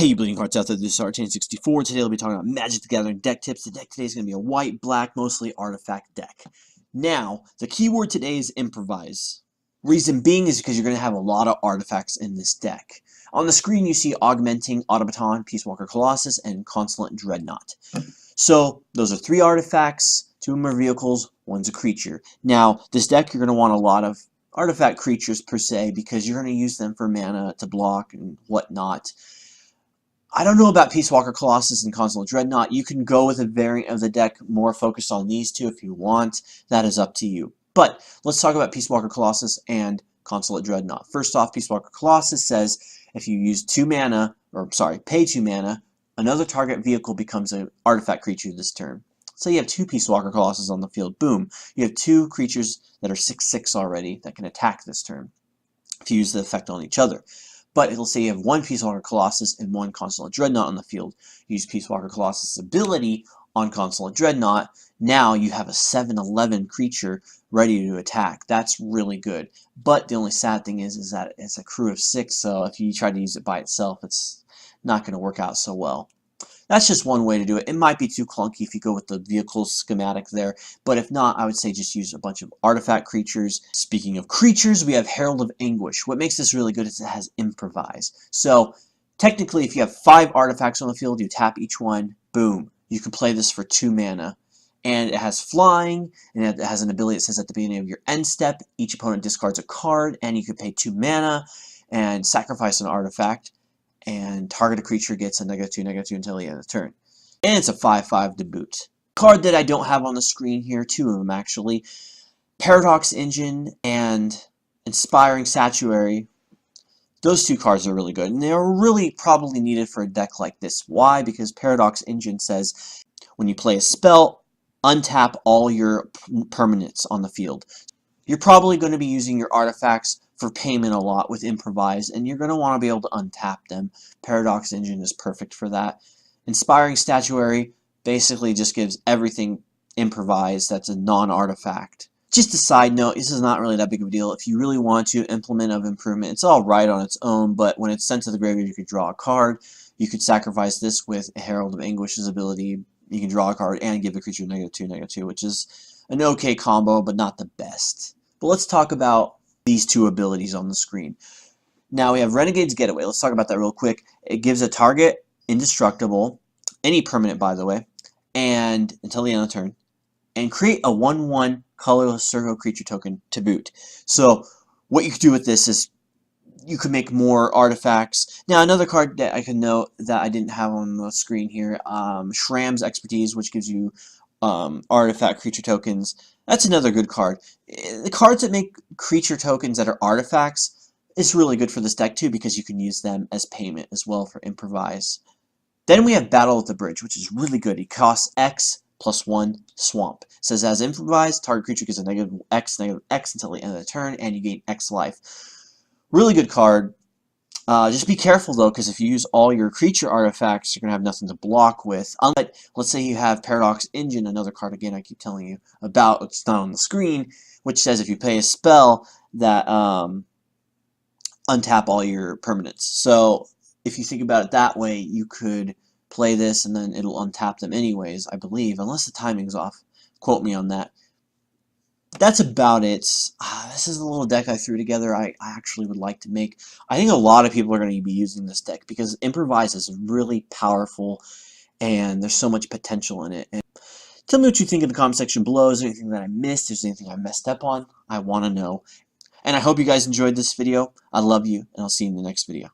Hey, you bleeding hearts out there, this is RT64. Today we'll be talking about Magic the Gathering deck tips. The deck today is going to be a white, black, mostly artifact deck. Now, the keyword today is improvise. Reason being is because you're going to have a lot of artifacts in this deck. On the screen you see Augmenting Automaton, Peace Walker Colossus, and Consulate Dreadnought. So, those are 3 artifacts, 2 of them are vehicles, 1's a creature. Now, this deck you're going to want a lot of artifact creatures per se because you're going to use them for mana to block and whatnot. I don't know about Peace Walker Colossus and Consulate Dreadnought. You can go with a variant of the deck more focused on these two if you want. That is up to you. But let's talk about Peace Walker Colossus and Consulate Dreadnought. First off, Peace Walker Colossus says if you use pay 2 mana, another target vehicle becomes an artifact creature this turn. So you have 2 Peace Walker Colossus on the field. Boom. You have 2 creatures that are 6/6 already that can attack this turn if you use the effect on each other. But it'll say you have 1 Peace Walker Colossus and 1 Consulate Dreadnought on the field. Use Peace Walker Colossus' ability on Consulate Dreadnought. Now you have a 7/11 creature ready to attack. That's really good. But the only sad thing is that it's a crew of 6, so if you try to use it by itself, it's not going to work out so well. That's just one way to do it. It might be too clunky if you go with the vehicle schematic there, but if not, I would say just use a bunch of artifact creatures. Speaking of creatures, we have Herald of Anguish. What makes this really good is it has Improvise. So, technically, if you have 5 artifacts on the field, you tap each one, boom. You can play this for 2 mana. And it has flying, and it has an ability that says at the beginning of your end step, each opponent discards a card, and you can pay 2 mana and sacrifice an artifact. And target a creature gets a -2/-2 until the end of the turn. And it's a 5/5 to boot. Card that I don't have on the screen here, 2 of them actually. Paradox Engine and Inspiring Statuary. Those 2 cards are really good. And they're really probably needed for a deck like this. Why? Because Paradox Engine says when you play a spell, untap all your permanents on the field. You're probably going to be using your artifacts for payment a lot with Improvise, and you're going to want to be able to untap them. Paradox Engine is perfect for that. Inspiring Statuary basically just gives everything Improvise that's a non-artifact. Just a side note, this is not really that big of a deal. If you really want to implement of improvement, it's all right on its own, but when it's sent to the graveyard, you could draw a card. You could sacrifice this with Herald of Anguish's ability. You can draw a card and give the creature -2/-2, which is an okay combo, but not the best. But let's talk about these 2 abilities on the screen. Now we have Renegade's Getaway. Let's talk about that real quick. It gives a target indestructible, any permanent by the way, and until the end of the turn, and create a 1/1 colorless circle creature token to boot. So what you could do with this is you could make more artifacts. Now another card that I can note that I didn't have on the screen here, Shram's Expertise, which gives you artifact creature tokens. That's another good card. The cards that make creature tokens that are artifacts is really good for this deck too because you can use them as payment as well for Improvise. Then we have Battle at the Bridge, which is really good. It costs X +1 swamp. It says as Improvise, target creature gets a -X until the end of the turn, and you gain X life. Really good card. Just be careful though, because if you use all your creature artifacts, you're going to have nothing to block with. Unlike, let's say you have Paradox Engine, another card again I keep telling you about, it's not on the screen, which says if you play a spell that untap all your permanents. So if you think about it that way, you could play this and then it'll untap them anyways, I believe, unless the timing's off. Quote me on that. That's about it. This is a little deck I threw together I actually would like to make. I think a lot of people are going to be using this deck because Improvise is really powerful and there's so much potential in it. And tell me what you think in the comment section below. Is there anything that I missed? Is there anything I messed up on? I want to know. And I hope you guys enjoyed this video. I love you, and I'll see you in the next video.